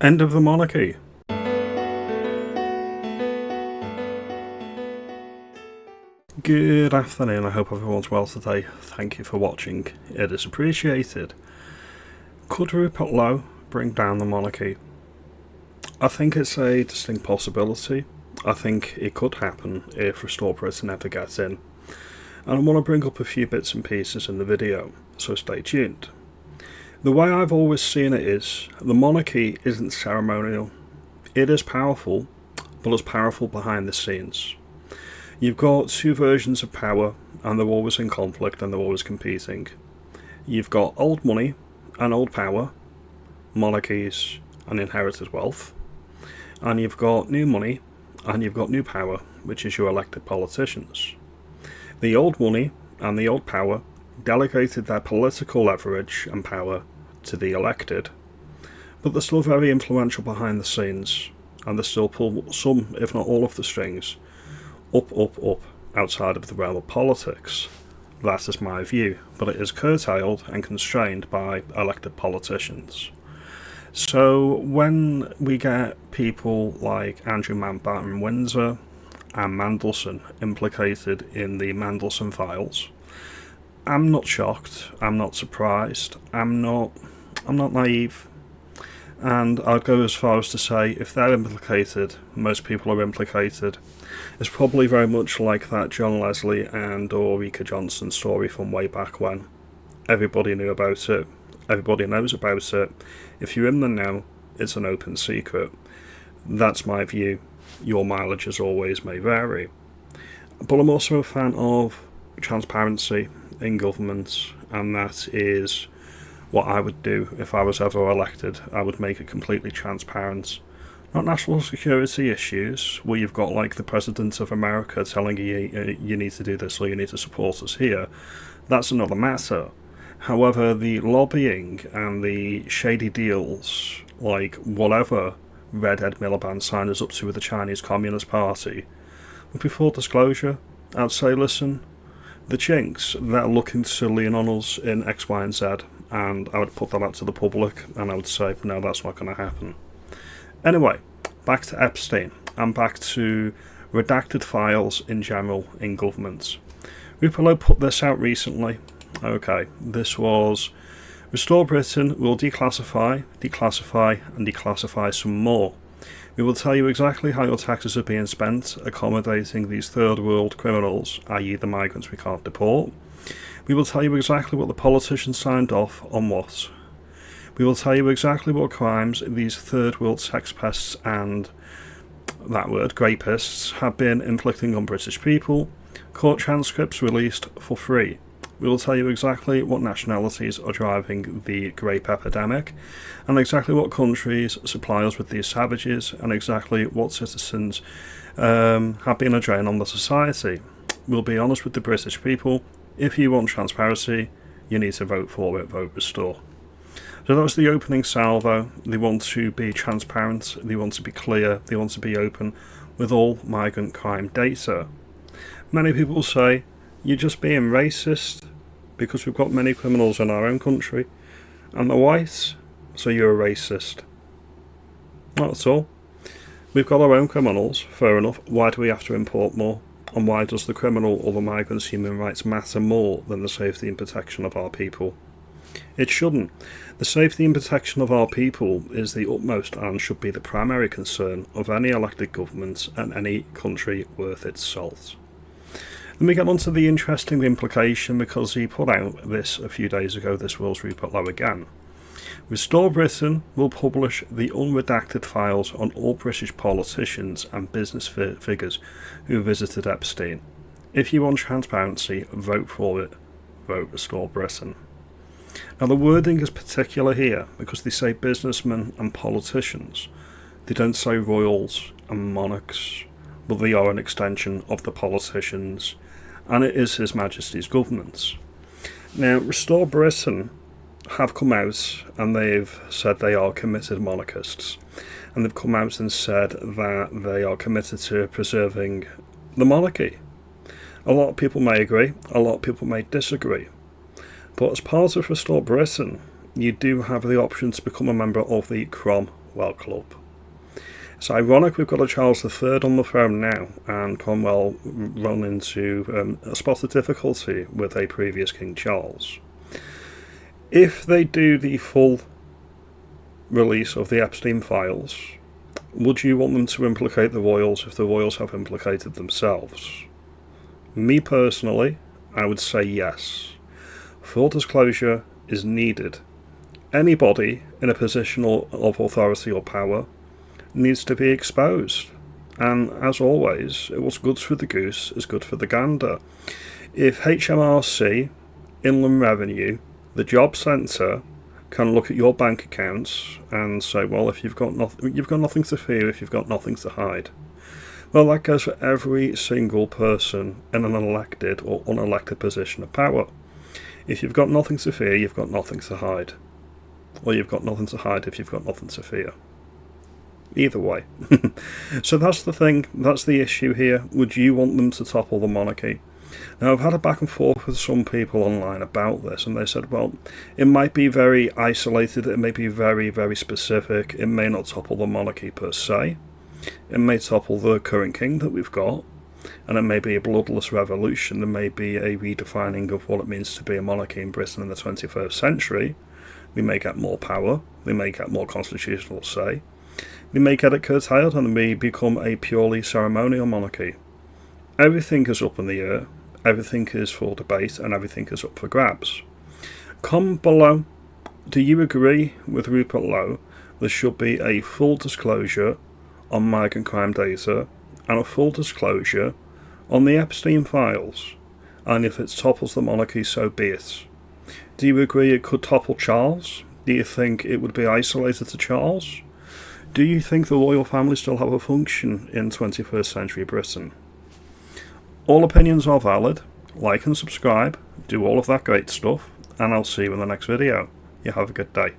End of the monarchy. Good afternoon, I hope everyone's well today. Thank you for watching, it is appreciated. Could Rupert Low bring down the monarchy? I think it's a distinct possibility. I think it could happen if Restore Britain ever gets in. And I want to bring up a few bits and pieces in the video, so stay tuned. The way I've always seen it is, the monarchy isn't ceremonial. It is powerful, but it's powerful behind the scenes. You've got two versions of power, and they're always in conflict and they're always competing. You've got old money and old power, monarchies and inherited wealth. And you've got new money and you've got new power, which is your elected politicians. The old money and the old power delegated their political leverage and power to the elected, but they're still very influential behind the scenes, and they still pull some, if not all of the strings, up outside of the realm of politics. That is my view, but it is curtailed and constrained by elected politicians. So when we get people like Andrew Mountbatten-Windsor and Mandelson implicated in the Mandelson files, I'm not shocked, I'm not surprised, I'm not naive. And I'd go as far as to say, if they're implicated, most people are implicated. It's probably very much like that John Leslie and Ulrika Johnson story from way back when. Everybody knew about it. Everybody knows about it. If you're in the know, it's an open secret. That's my view. Your mileage, as always, may vary. But I'm also a fan of transparency in government, and that is what I would do if I was ever elected. I would make it completely transparent. Not national security issues, where you've got like the President of America telling you you need to do this or you need to support us here. That's another matter. However, the lobbying and the shady deals, like whatever Red Ed Miliband signed us up to with the Chinese Communist Party, would be full disclosure. I'd say, listen, the chinks that are looking to lean on us in X, Y and Z, and I would put that out to the public, and I would say, no, that's not going to happen. Anyway, back to Epstein, and back to redacted files in general in government. Rupert Low put this out recently. Okay, this was, Restore Britain will declassify, and declassify some more. We will tell you exactly how your taxes are being spent accommodating these third world criminals, i.e. the migrants we can't deport. We will tell you exactly what the politicians signed off on what. We will tell you exactly what crimes these third world sex pests and, that word, grapists, have been inflicting on British people. Court transcripts released for free. We will tell you exactly what nationalities are driving the grape epidemic, and exactly what countries supply us with these savages, and exactly what citizens have been a drain on the society. We'll be honest with the British people. If you want transparency, you need to vote for it, vote Restore. So that was the opening salvo. They want to be transparent, they want to be clear, they want to be open with all migrant crime data. Many people say, you're just being racist because we've got many criminals in our own country and they're white, so you're a racist. Not at all. We've got our own criminals, fair enough. Why do we have to import more? And why does the criminal or the migrant's human rights matter more than the safety and protection of our people? It shouldn't. The safety and protection of our people is the utmost and should be the primary concern of any elected government and any country worth its salt. Let me get on to the interesting implication, because he put out this a few days ago. This was Rupert Low again. Restore Britain will publish the unredacted files on all British politicians and business figures who visited Epstein. If you want transparency, vote for it. Vote Restore Britain. Now the wording is particular here because they say businessmen and politicians. They don't say royals and monarchs, but they are an extension of the politicians, and it is His Majesty's government. Now, Restore Britain have come out and they've said they are committed monarchists, and they've come out and said that they are committed to preserving the monarchy. A lot of people may agree, a lot of people may disagree, but as part of Restore Britain, you do have the option to become a member of the well, club. It's ironic we've got a Charles III on the throne now, and Cromwell run into a spot of difficulty with a previous King Charles. If they do the full release of the Epstein files, would you want them to implicate the royals if the royals have implicated themselves? Me personally, I would say yes. Full disclosure is needed. Anybody in a position of authority or power needs to be exposed. And as always, what's good for the goose is good for the gander. If HMRC, Inland Revenue, the Job Centre can look at your bank accounts and say, well, if you've got nothing to fear, if you've got nothing to hide. Well, that goes for every single person in an elected or unelected position of power. If you've got nothing to fear, you've got nothing to hide. Or you've got nothing to hide if you've got nothing to fear. Either way. So that's the thing, that's the issue here. Would you want them to topple the monarchy? Now, I've had a back and forth with some people online about this, and they said, well, it might be very isolated, it may be very, very specific, it may not topple the monarchy per se, it may topple the current king that we've got, and it may be a bloodless revolution, there may be a redefining of what it means to be a monarchy in Britain in the 21st century, we may get more power, we may get more constitutional say, we may get it curtailed and we become a purely ceremonial monarchy. Everything is up in the air, everything is for debate, and everything is up for grabs. Comment below, do you agree with Rupert Low there should be a full disclosure on migrant crime data and a full disclosure on the Epstein files, and if it topples the monarchy, so be it? Do you agree it could topple Charles? Do you think it would be isolated to Charles? Do you think the royal family still have a function in 21st century Britain? All opinions are valid. Like and subscribe, do all of that great stuff, and I'll see you in the next video. You have a good day.